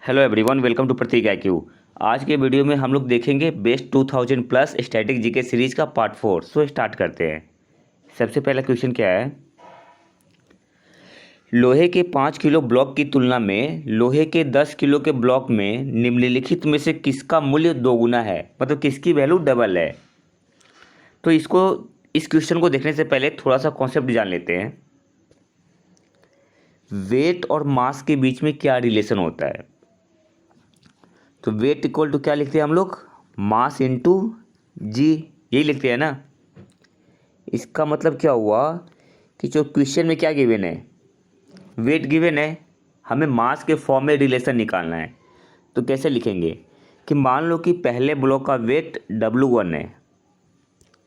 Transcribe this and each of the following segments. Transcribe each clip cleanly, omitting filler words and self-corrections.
Hello everyone, welcome to Prateek IQ। आज के video में हम लोग देखेंगे best 2000 plus static GK series का पार्ट 4। सो स्टार्ट करते हैं। सबसे पहला क्वेश्चन क्या है, लोहे के 5 किलो ब्लॉक की तुलना में लोहे के 10 किलो के ब्लॉक में निम्नलिखित में से किसका मूल्य दोगुना है, मतलब किसकी वैल्यू डबल है। तो इस क्वेश्चन को देखने से पहले थोड़ा सा कॉन्सेप्ट जान लेते हैं। वेट और मास के बीच में क्या रिलेशन होता है। तो वेट इक्वल टू क्या लिखते हैं हम लोग, मास इंटू जी, यही लिखते हैं ना। इसका मतलब क्या हुआ कि जो क्वेश्चन में क्या गिवन है, वेट गिवन है, हमें मास के फॉर्म में रिलेशन निकालना है। तो कैसे लिखेंगे कि मान लो कि पहले ब्लॉक का वेट W1 है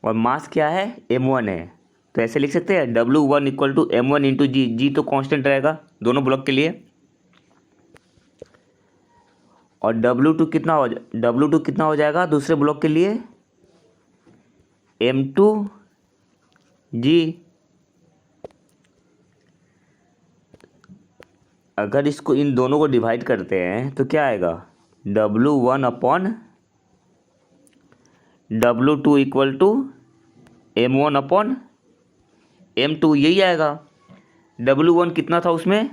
और मास क्या है, M1 है। तो ऐसे लिख सकते हैं W1 equal to M1 into g. G तो कांस्टेंट रहेगा दोनों ब्लॉक के लिए। और W2 कितना हो जाएगा दूसरे ब्लॉक के लिए, M2 जी। अगर इसको इन दोनों को डिवाइड करते हैं तो क्या आएगा, W1 upon W2 equal to M1 upon M2, यही आएगा। W1 कितना था उसमें,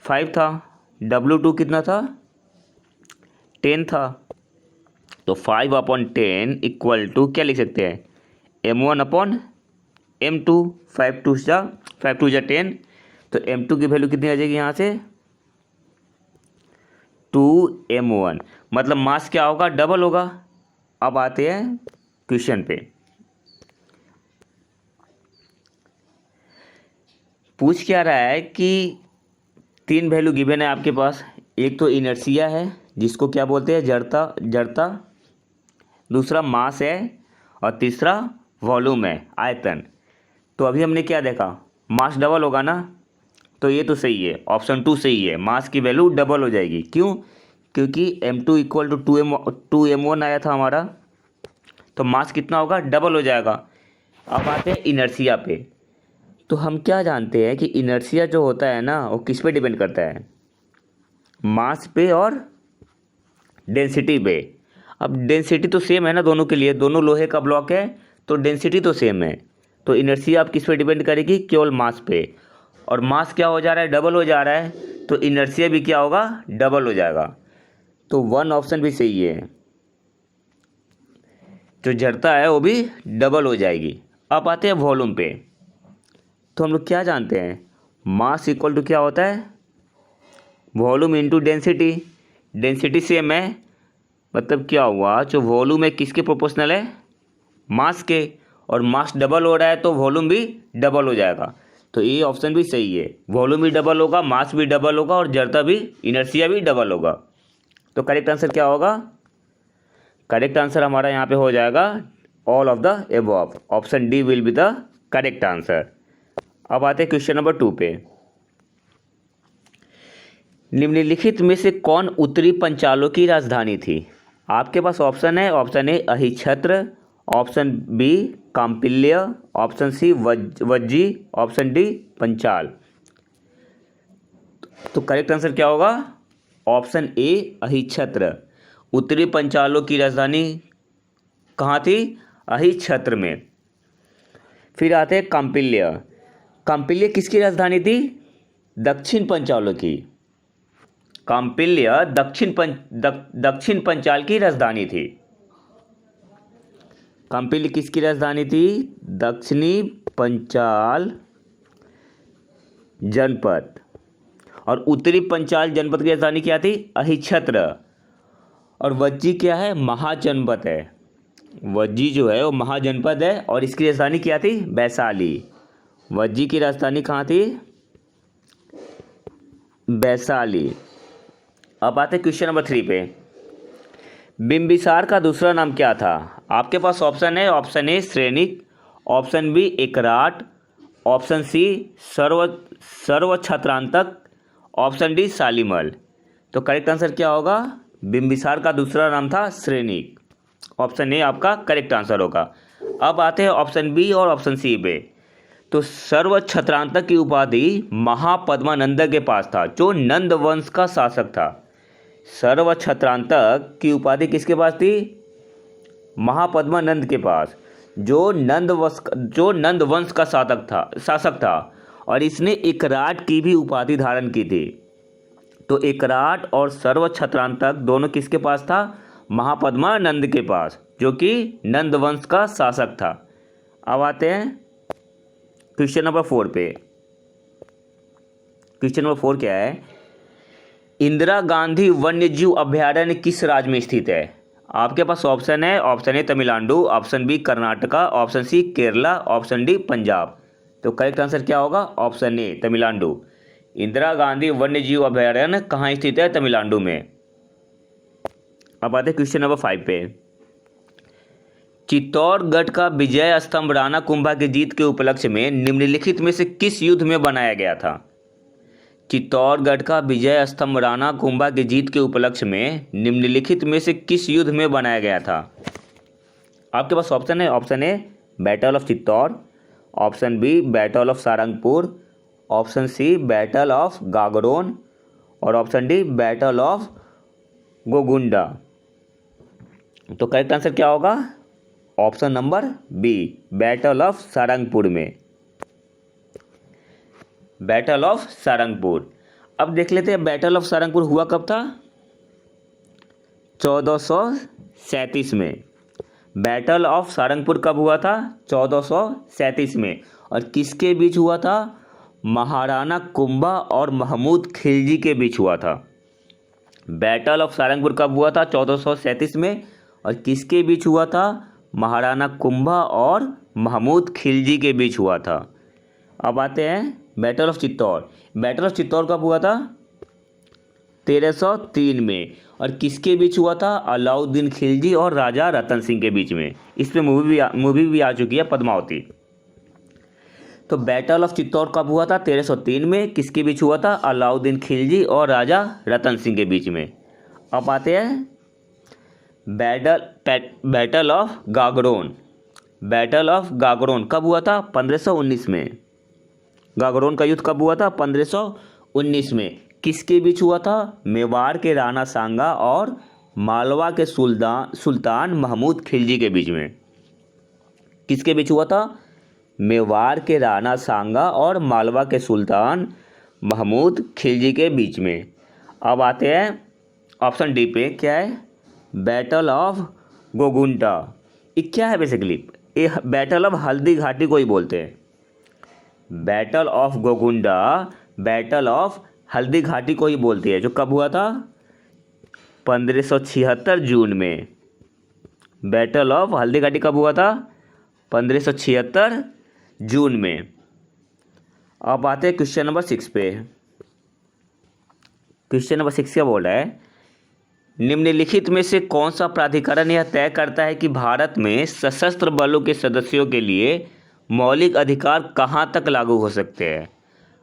5 था। W2 कितना था, 10 था। तो 5 अपॉन 10 इक्वल टू क्या लिख सकते हैं, M1 अपॉन M2। 5 टू जा 10। तो M2 की वैल्यू कितनी आ जाएगी यहाँ से, 2M1। मतलब मास क्या होगा, डबल होगा। अब आते हैं क्वेश्चन पे। पूछ क्या रहा है कि 3 वैल्यू गिवन है आपके पास। एक तो इनर्शिया है जिसको क्या बोलते हैं, जड़ता। दूसरा मास है और तीसरा वॉल्यूम है, आयतन। तो अभी हमने क्या देखा, मास डबल होगा ना। तो ये तो सही है, ऑप्शन 2 सही है, मास की वैल्यू डबल हो जाएगी। क्यों, क्योंकि M2 इक्वल टू 2M1 आया था हमारा, तो मास कितना होगा, डबल हो जाएगा। अब आते हैं इनर्शिया पे। तो हम क्या जानते हैं कि इनर्शिया जो होता है ना, वो किस पे डिपेंड करता है, मास पे और डेंसिटी पे। अब डेंसिटी तो सेम है ना दोनों के लिए, दोनों लोहे का ब्लॉक है तो डेंसिटी तो सेम है। तो इनर्शिया आप किस पे डिपेंड करेगी, केवल मास पे। और मास क्या हो जा रहा है, डबल हो जा रहा है, तो इनर्शिया भी क्या होगा, डबल हो जाएगा। तो 1 ऑप्शन भी सही है, जो जड़ता है वो भी डबल हो जाएगी। अब आते हैं वॉल्यूम पे। तो हम लोग क्या जानते हैं, मास इक्वल टू क्या होता है, volume into density. Density same है, मतलब क्या हुआ, जो वॉल्यूम है किसके प्रोपोर्शनल है, मास के। और मास डबल हो रहा है तो वॉल्यूम भी डबल हो जाएगा। तो ये ऑप्शन भी सही है, वॉल्यूम भी डबल होगा, मास भी डबल होगा और जड़ता भी, इनर्शिया भी डबल होगा। तो करेक्ट आंसर क्या होगा, करेक्ट आंसर हमारा यहाँ पे हो जाएगा all of the above. Option D will be the correct answer. अब आते हैं क्वेश्चन नंबर 2 पे। निम्नलिखित में से कौन उत्तरी पंचालों की राजधानी थी। आपके पास ऑप्शन है, option A Ahichhatra, option B Kampilya, option C Vajji, option D Panchala. तो करेक्ट आंसर क्या होगा, ऑप्शन ए अहिछत्र। उत्तरी पंचालों की राजधानी कहाँ थी, अहिछत्र में। फिर आते हैं काम्पिल्य। काम्पिल्य किसकी राजधानी थी, दक्षिण पंचालों की। काम्पिल्य दक्षिण पंचाल की राजधानी थी। काम्पिल्य किसकी राजधानी थी, दक्षिणी पंचाल जनपद। और उत्तरी पंचाल जनपद की राजधानी क्या थी, अहिछत्र। और वज्जी क्या है, महाजनपद है। वज्जी जो है वो महाजनपद है और इसकी राजधानी क्या थी, वैशाली। वज्जी की राजधानी कहाँ थी, वैशाली। अब आते क्वेश्चन नंबर 3 पे। बिंबिसार का दूसरा नाम क्या था। आपके पास ऑप्शन है, option A Shrenik, option B एकराट, ऑप्शन सी सर्व छत्रांतक, ऑप्शन डी शालीमल। तो करेक्ट आंसर क्या होगा, बिंबिसार का दूसरा नाम था श्रेणिक। ऑप्शन ए आपका करेक्ट आंसर होगा। अब आते हैं ऑप्शन बी और ऑप्शन सी पे। तो सर्व छत्रांतक की उपाधि महापद्मानंद के पास था, जो नंद वंश का शासक था। सर्व छत्रांतक की उपाधि किसके पास थी? महापद्मानंद के पास, जो नंद वंश का शासक था और इसने एकराट की भी उपाधि धारण की थी। तो एकराट और सर्व छत्रांतक दोनों किसके पास था? महापद्मानंद के पास, जो कि नंद वंश का शासक था। अब आते हैं क्वेश्चन नंबर 4 पे। क्वेश्चन नंबर 4 क्या है? इंदिरा गांधी वन्यजीव अभयारण्य किस राज्य में स्थित है? आपके पास ऑप्शन है, option A Tamil Nadu, option B Karnataka, option C Kerala, option D Punjab. तो करेक्ट आंसर क्या होगा? Option A Tamil Nadu. इंदिरा गांधी वन्यजीव अभयारण्य कहाँ स्थित है? तमिलनाडु में। अब आते हैं क्वेश्चन नंबर 5 पे। चित्तौड़गढ़ का विजय स्तंभ राणा कुंभा की जीत के उपलक्ष्य में निम्नलिखित में से किस युद्ध में बनाया गया था? चित्तौड़गढ़ का विजय स्तंभ राणा कुंभा की जीत के उपलक्ष्य में निम्नलिखित में से किस युद्ध में बनाया गया था? आपके पास ऑप्शन है, option A battle of Chittor, option B battle of Sarangpur, option C battle of Gagron और option D battle of Gogunda. तो करेक्ट आंसर क्या होगा? Option number B battle of Sarangpur में। Battle of Sarangpur. अब देख लेते हैं बैटल ऑफ सारंगपुर हुआ कब था? 1437 में। बैटल ऑफ सारंगपुर कब हुआ था? 1437 में। और किसके बीच हुआ था? महाराणा कुंभा और महमूद खिलजी के बीच हुआ था। बैटल ऑफ सारंगपुर कब हुआ था? 1437 में। और किसके बीच हुआ था? महाराणा कुंभा और महमूद खिलजी के बीच हुआ था। अब आते हैं battle of Chittor. Battle of Chittor कब हुआ था? 1303 में। और किसके बीच हुआ था? अलाउद्दीन खिलजी और राजा रतन सिंह के बीच में। इस पे मूवी भी आ चुकी है, पद्मावती। तो बैटल ऑफ चित्तौड़ कब हुआ था? 1303 में। किसके बीच हुआ था? अलाउद्दीन खिलजी और राजा रतन सिंह के बीच में। अब आते हैं battle of Gagron. Battle of Gagron कब हुआ था? 1519 में। गागरोन का युद्ध कब हुआ था? 1519 में। किसके बीच हुआ था? मेवाड़ के राणा सांगा और मालवा के सुल्तान महमूद खिलजी के बीच में। किसके बीच हुआ था? मेवाड़ के राणा सांगा और मालवा के सुल्तान महमूद खिलजी के बीच में। अब आते हैं ऑप्शन डी पे। क्या है? Battle of Gogunda. ये क्या है बेसिकली? ये बैटल ऑफ हल्दी घाटी को ही बोलते हैं। Battle of Gogunda battle of Haldi Ghati को ही बोलती है, जो कब हुआ था? 1576 जून में। बैटल ऑफ हल्दी घाटी कब हुआ था? 1576 जून में। अब आते हैं क्वेश्चन नंबर 6 पे। क्वेश्चन नंबर 6 क्या बोल रहा है? निम्नलिखित में से कौन सा प्राधिकरण यह तय करता है कि भारत में सशस्त्र बलों के सदस्यों के लिए मौलिक अधिकार कहाँ तक लागू हो सकते हैं?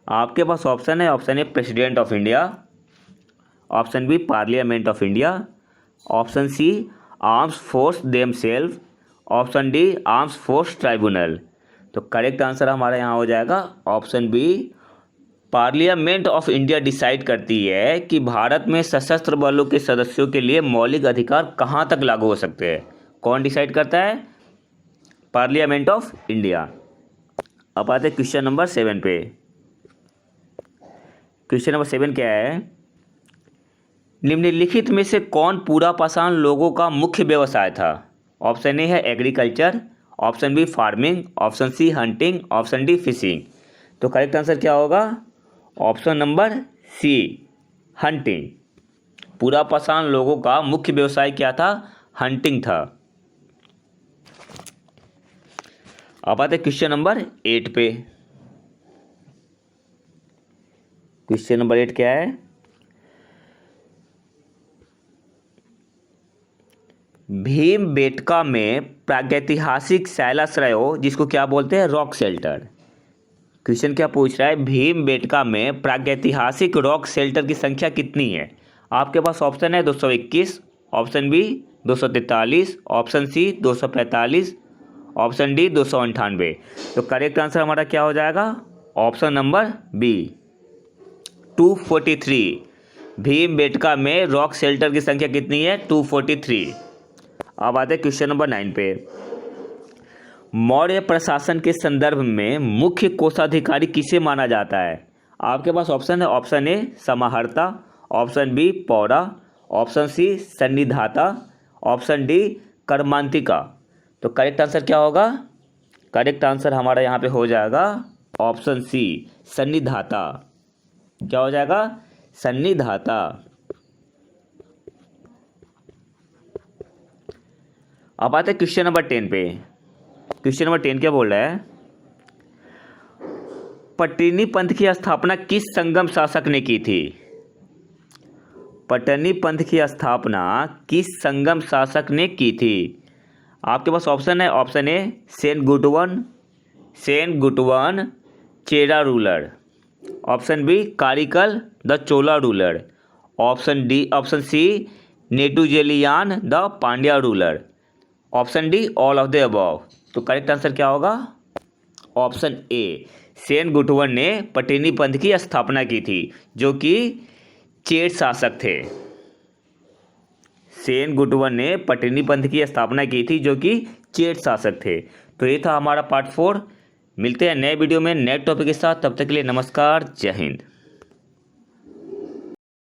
आपके पास ऑप्शन है, option A president of India, option B parliament of India, option C arms force themself, option D arms force tribunal. तो करेक्ट आंसर हमारा यहाँ हो जाएगा option B, parliament of India decide करती है कि भारत में सशस्त्र बलों के सदस्यों के लिए मौलिक अधिकार कहाँ तक लागू हो सकते हैं। कौन डिसाइड करता है? Parliament of India. अब आते हैं क्वेश्चन नंबर 7 पे। क्वेश्चन नंबर 7 क्या है? निम्नलिखित में से कौन पूरा पाषाण लोगों का मुख्य व्यवसाय था? ऑप्शन ए है agriculture, option B farming, option C hunting, option D fishing. तो करेक्ट आंसर क्या होगा? Option number C hunting. पूरा पाषाण लोगों का मुख्य व्यवसाय क्या था? हंटिंग था। अब आते क्वेश्चन नंबर 8 पे। क्वेश्चन नंबर 8 क्या है? भीमबेटका में प्रागैतिहासिक शैलाश्रय हो, जिसको क्या बोलते हैं? Rock shelter. क्वेश्चन क्या पूछ रहा है? भीमबेटका में प्रागैतिहासिक रॉक शेल्टर की संख्या कितनी है? आपके पास ऑप्शन है 221, option B 243, option C 245, option D 298। तो करेक्ट आंसर हमारा क्या हो जाएगा? Option number B 243। भीमबेटका में रॉक शेल्टर की संख्या कितनी है? 243। अब आते हैं क्वेश्चन नंबर 9 पे। मौर्य प्रशासन के संदर्भ में मुख्य कोषाधिकारी किसे माना जाता है? आपके पास ऑप्शन है, ऑप्शन ए समाहर्ता, ऑप्शन बी पौरा, ऑप्शन सी सन्निधाता, ऑप्शन डी कर्मांतिका। तो करेक्ट आंसर क्या होगा? करेक्ट आंसर हमारा यहाँ पे हो जाएगा ऑप्शन सी सन्निधाता। क्या हो जाएगा? सन्निधाता। अब आते हैं क्वेश्चन नंबर 10 पे। क्वेश्चन नंबर 10 क्या बोल रहा है? पट्टिनी पंथ की स्थापना किस संगम शासक ने की थी? पट्टिनी पंथ की स्थापना किस संगम शासक ने की थी? आपके पास ऑप्शन है, option A Senguttuvan Chera ruler, option B Karikala the Chola ruler, option C Nedunjeliyan the Pandya ruler, option D all of the above. तो करेक्ट आंसर क्या होगा? ऑप्शन ए सेन गुटवन ने पट्टिनी पंथ की स्थापना की थी, जो कि चेर शासक थे। सेन गुटवन ने पट्टिनी पंथ की स्थापना की थी, जो कि चेर शासक थे। तो ये था हमारा पार्ट 4। मिलते हैं नए वीडियो में नए टॉपिक के साथ। तब तक के लिए नमस्कार, जय हिंद।